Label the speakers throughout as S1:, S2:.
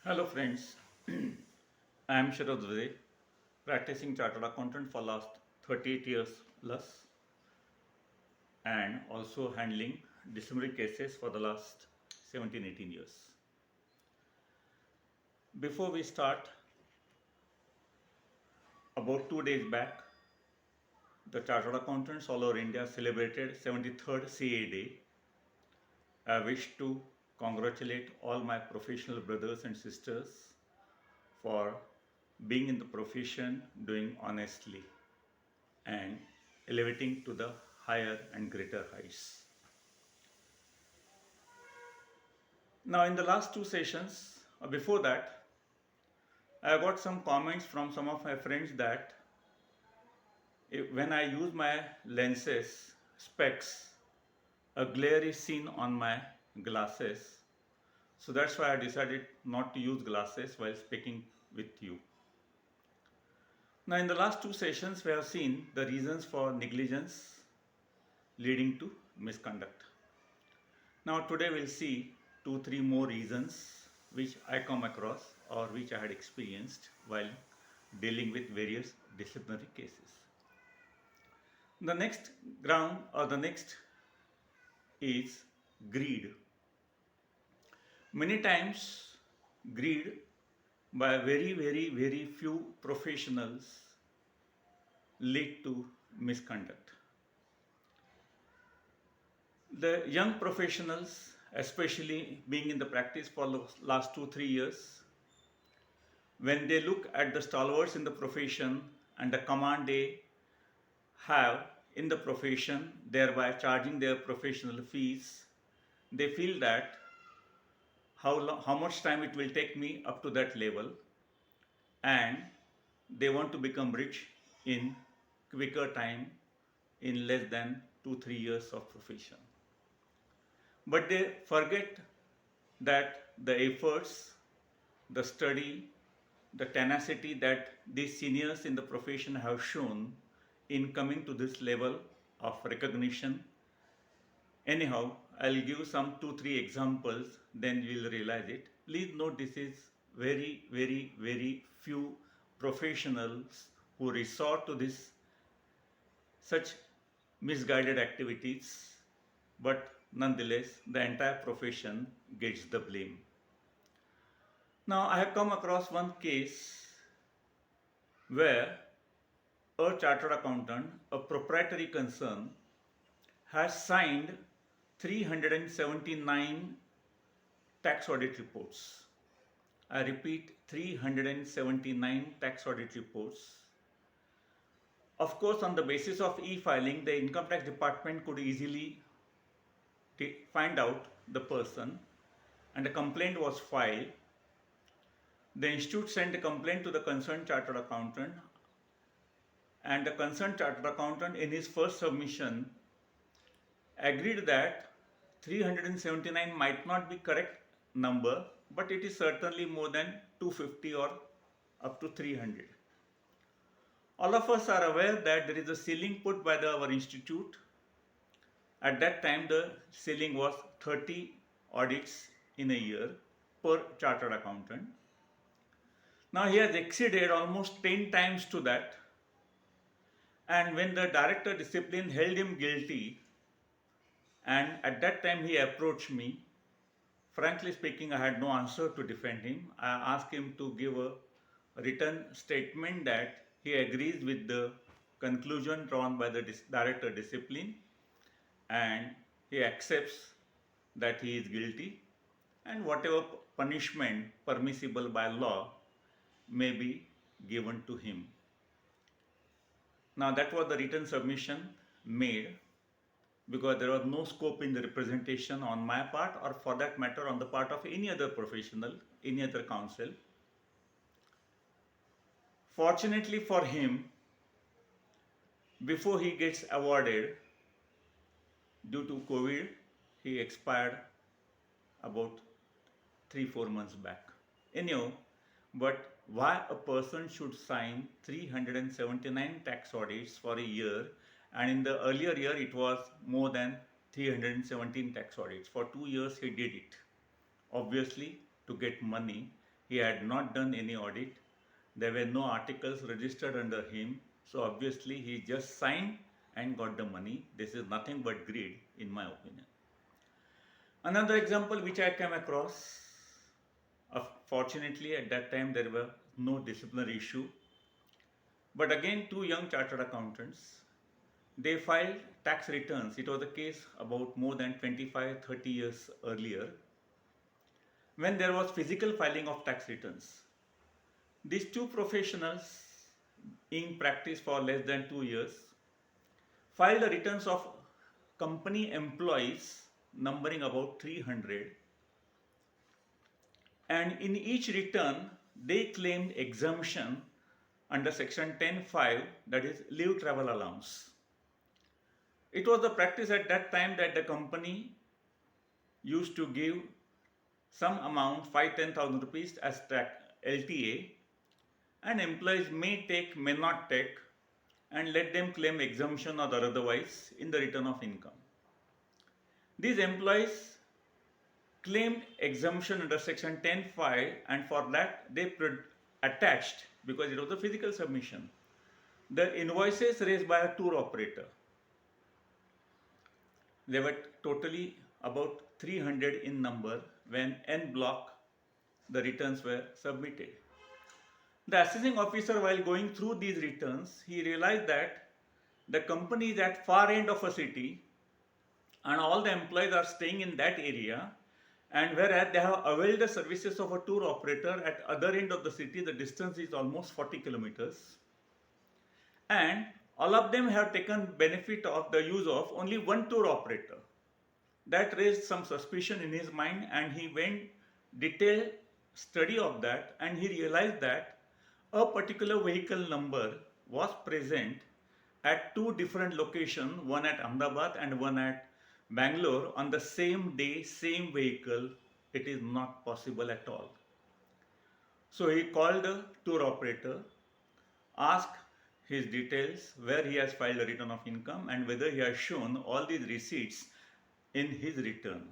S1: Hello friends, I am Sharad Vijay, practicing chartered accountant for last 38 years plus and also handling disciplinary cases for the last 17-18 years. Before we start, about 2 days back, the chartered accountants all over India celebrated 73rd CA Day. I wish to congratulate all my professional brothers and sisters for being in the profession, doing honestly, and elevating to the higher and greater heights. Now, in the last two sessions, or before that, I got some comments from some of my friends that when I use my lenses, specs, a glare is seen on my glasses. So that's why I decided not to use glasses while speaking with you. Now, in the last two sessions, we have seen the reasons for negligence leading to misconduct. Now today we'll see two, three more reasons which I come across or which I had experienced while dealing with various disciplinary cases. The next ground or the next is greed. Many times greed by very few professionals lead to misconduct. The young professionals, especially being in the practice for the last 2 3 years, when they look at the stalwarts in the profession and the command they have in the profession, thereby charging their professional fees, they feel that how much time it will take me up to that level, and they want to become rich in quicker time in less than 2 3 years of profession. But they forget that the efforts, the study, the tenacity that these seniors in the profession have shown in coming to this level of recognition. Anyhow, I'll give some two, three examples, then you'll realize it. Please note this is very few professionals who resort to this such misguided activities, but nonetheless, the entire profession gets the blame. Now, I have come across one case where a chartered accountant, a proprietary concern, has signed 379 tax audit reports. I repeat, 379 tax audit reports. Of course, on the basis of e-filing, the income tax department could easily find out the person, and a complaint was filed. The institute sent a complaint to the concerned chartered accountant, and the concerned chartered accountant in his first submission agreed that 379 might not be correct number, but it is certainly more than 250 or up to 300. All of us are aware that there is a ceiling put by our institute. At that time, the ceiling was 30 audits in a year per chartered accountant. Now he has exceeded almost 10 times to that, and when the director discipline held him guilty, and at that time he approached me, frankly speaking, I had no answer to defend him. I asked him to give a written statement that he agrees with the conclusion drawn by the director discipline, and he accepts that he is guilty, and whatever punishment permissible by law may be given to him. Now, that was the written submission made because there was no scope in the representation on my part, or for that matter on the part of any other professional, any other counsel. Fortunately for him, before he gets awarded, due to COVID, he expired about 3 4 months back. Anyhow, but why a person should sign 379 tax audits for a year, and in the earlier year it was more than 317 tax audits. For 2 years he did it, obviously to get money, He had not done any audit. There were no articles registered under him. So obviously he just signed and got the money. This is nothing but greed, in my opinion. Another example which I came across, fortunately at that time there were no disciplinary issue. But again, two young chartered accountants, they filed tax returns. It was a case about more than 25-30 years earlier when there was physical filing of tax returns. These two professionals, in practice for less than 2 years, filed the returns of company employees numbering about 300, and in each return they claimed exemption under section 10(5), that is leave travel allowance. It was the practice at that time that the company used to give some amount, 5-10,000 rupees as LTA, and employees may take, may not take, and let them claim exemption or otherwise in the return of income. These employees claimed exemption under section 10(5), and for that they attached, because it was a physical submission, the invoices raised by a tour operator. They were totally about 300 in number when en bloc the returns were submitted. The assessing officer, while going through these returns, he realized that the company is at far end of a city and all the employees are staying in that area, and whereas they have availed the services of a tour operator at other end of the city, the distance is almost 40 kilometers, and all of them have taken benefit of the use of only one tour operator. That raised some suspicion in his mind, and he went detailed study of that, and he realized that a particular vehicle number was present at two different locations, one at Ahmedabad and one at Bangalore, on the same day, same vehicle. It is not possible at all. So he called the tour operator, asked his details, where he has filed a return of income and whether he has shown all these receipts in his return.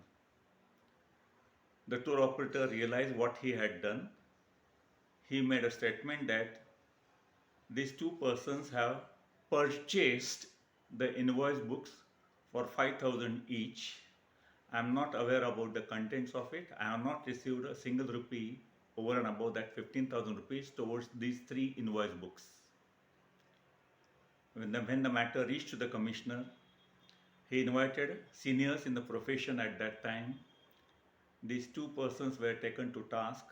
S1: The tour operator realized what he had done. He made a statement that these two persons have purchased the invoice books for 5,000 each. I am not aware about the contents of it. I have not received a single rupee over and above that 15,000 rupees towards these three invoice books. When the matter reached to the commissioner, he invited seniors in the profession at that time. These two persons were taken to task.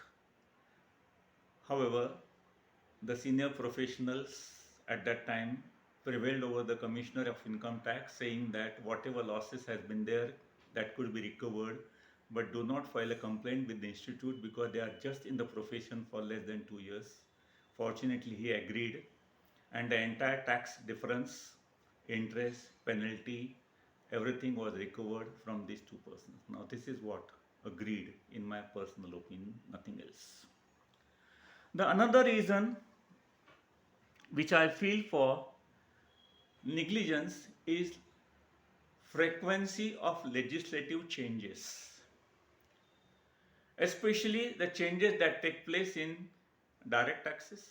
S1: However, the senior professionals at that time prevailed over the Commissioner of Income Tax, saying that whatever losses has been there, that could be recovered, but do not file a complaint with the institute because they are just in the profession for less than 2 years. Fortunately, he agreed, and the entire tax difference, interest, penalty, everything was recovered from these two persons. Now, this is what agreed, in my personal opinion, nothing else. The another reason which I feel for negligence is frequency of legislative changes, especially the changes that take place in direct taxes,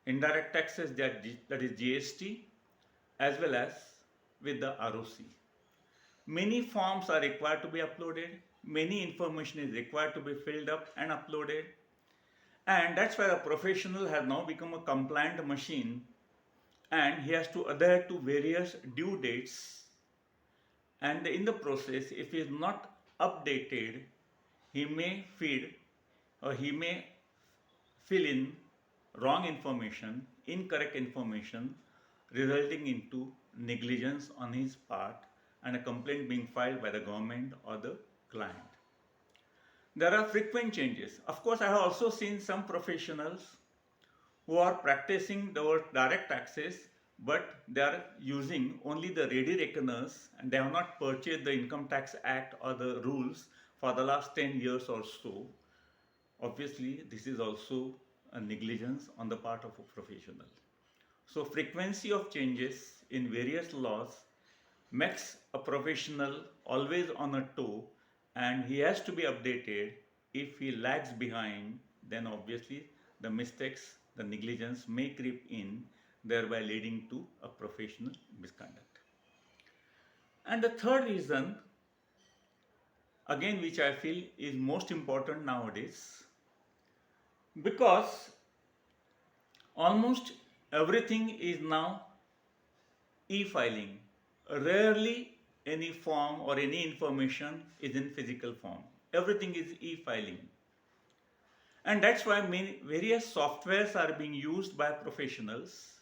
S1: indirect taxes, that is GST, as well as with the ROC. Many forms are required to be uploaded, many information is required to be filled up and uploaded, and that's why a professional has now become a compliant machine, and he has to adhere to various due dates, and in the process, if he is not updated, he may feed or he may fill in wrong information, incorrect information, resulting into negligence on his part and a complaint being filed by the government or the client. There are frequent changes. Of course, I have also seen some professionals who are practicing the direct taxes, but they are using only the ready reckoners and they have not purchased the Income Tax Act or the rules for the last 10 years or so. Obviously, this is also a negligence on the part of a professional. So, frequency of changes in various laws makes a professional always on a toe, and he has to be updated. If he lags behind, then obviously the mistakes, the negligence may creep in, thereby leading to a professional misconduct. And the third reason, again, which I feel is most important nowadays, because almost everything is now e-filing. Rarely any form or any information is in physical form. Everything is e-filing. And that's why various softwares are being used by professionals.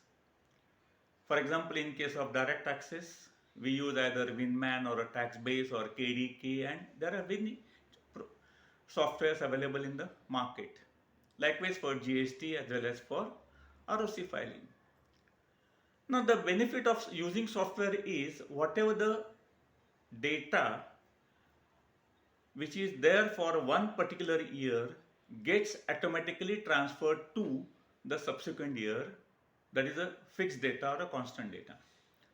S1: For example, in case of direct taxes, we use either Winman or a Taxbase or KDK, and there are many softwares available in the market. Likewise for GST as well as for ROC filing. Now the benefit of using software is whatever the data which is there for one particular year gets automatically transferred to the subsequent year, that is a fixed data or a constant data.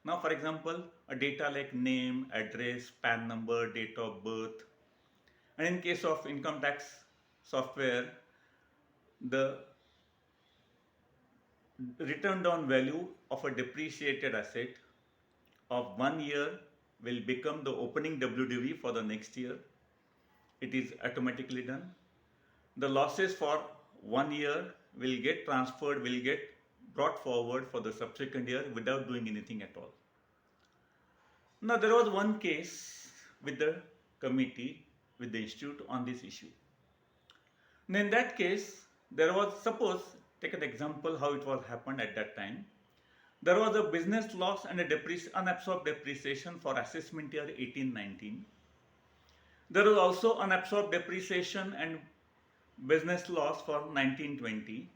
S1: Now for example, a data like name, address, PAN number, date of birth, and in case of income tax software, the return down value of a depreciated asset of 1 year will become the opening WDV for the next year. It is automatically done. The losses for 1 year will get transferred, will get brought forward for the subsequent year without doing anything at all. Now there was one case with the committee, with the institute on this issue. Now in that case, there was, suppose, take an example how it was happened at that time. There was a business loss and a unabsorbed depreciation for assessment year 18-19. There was also unabsorbed depreciation and business loss for 19-20.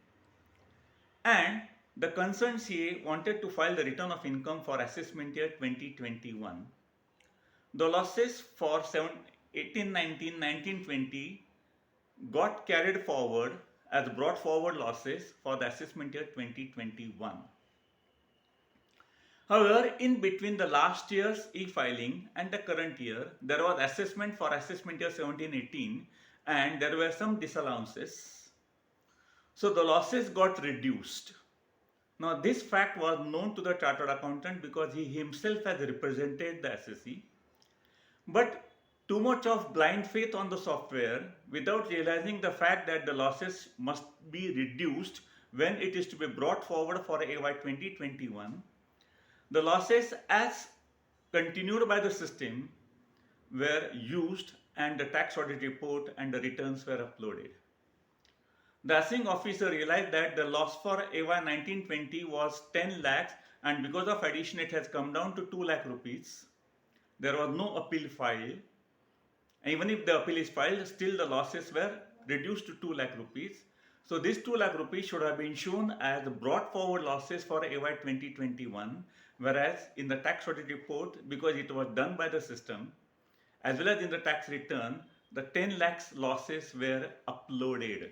S1: And the concerned CA wanted to file the return of income for assessment year 2021. The losses for 18-19, 19-20 got carried forward as brought forward losses for the assessment year 2021. However, in between the last year's e-filing and the current year, there was assessment for assessment year 17-18 and there were some disallowances. So the losses got reduced. Now this fact was known to the chartered accountant because he himself has represented the assessee. But too much of blind faith on the software without realizing the fact that the losses must be reduced when it is to be brought forward for AY 2021. The losses as continued by the system were used and the tax audit report and the returns were uploaded. The assessing officer realized that the loss for AY 1920 was 10 lakhs and because of addition it has come down to 2 lakh rupees. There was no appeal filed. Even if the appeal is filed, still the losses were reduced to 2 lakh rupees. So this 2 lakh rupees should have been shown as brought forward losses for AY 2021, whereas in the tax audit report, because it was done by the system, as well as in the tax return, the 10 lakhs losses were uploaded.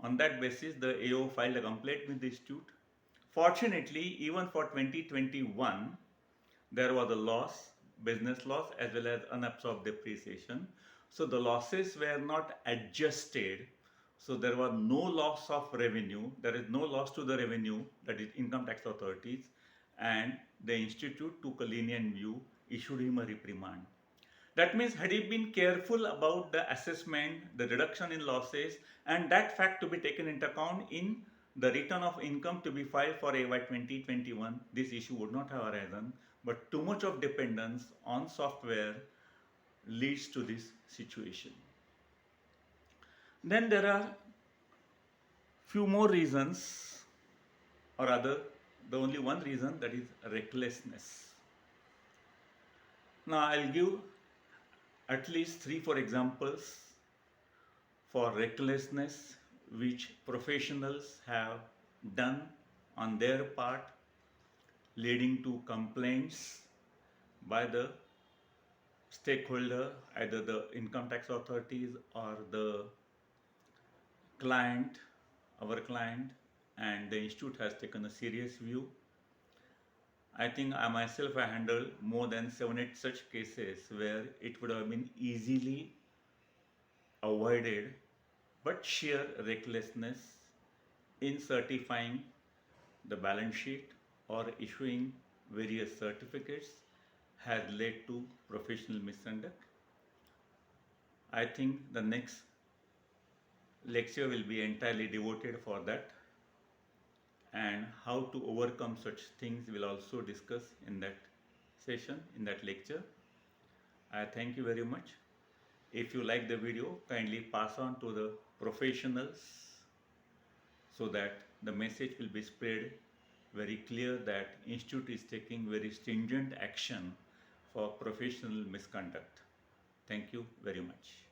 S1: On that basis, the AO filed a complaint with the institute. Fortunately, even for 2021, there was a loss, business loss, as well as unabsorbed depreciation. So the losses were not adjusted. So there was no loss of revenue. There is no loss to the revenue, that is income tax authorities. And the institute took a lenient view, issued him a reprimand. That means had he been careful about the assessment, the reduction in losses, and that fact to be taken into account in the return of income to be filed for AY 2021, this issue would not have arisen. But too much of dependence on software leads to this situation. Then there are few more reasons, or rather the only one reason, that is recklessness. Now I'll give at least 3-4 examples for recklessness which professionals have done on their part, leading to complaints by the stakeholder, either the income tax authorities or the client, our client, and the institute has taken a serious view. I think I myself have handled more than 7-8 such cases where it would have been easily avoided but sheer recklessness in certifying the balance sheet or issuing various certificates has led to professional misconduct. I think the next lecture will be entirely devoted for that, and how to overcome such things will also discuss in that session, in that lecture. I thank you very much. If you like the video, kindly pass on to the professionals so that the message will be spread very clear that institute is taking very stringent action for professional misconduct. Thank you very much.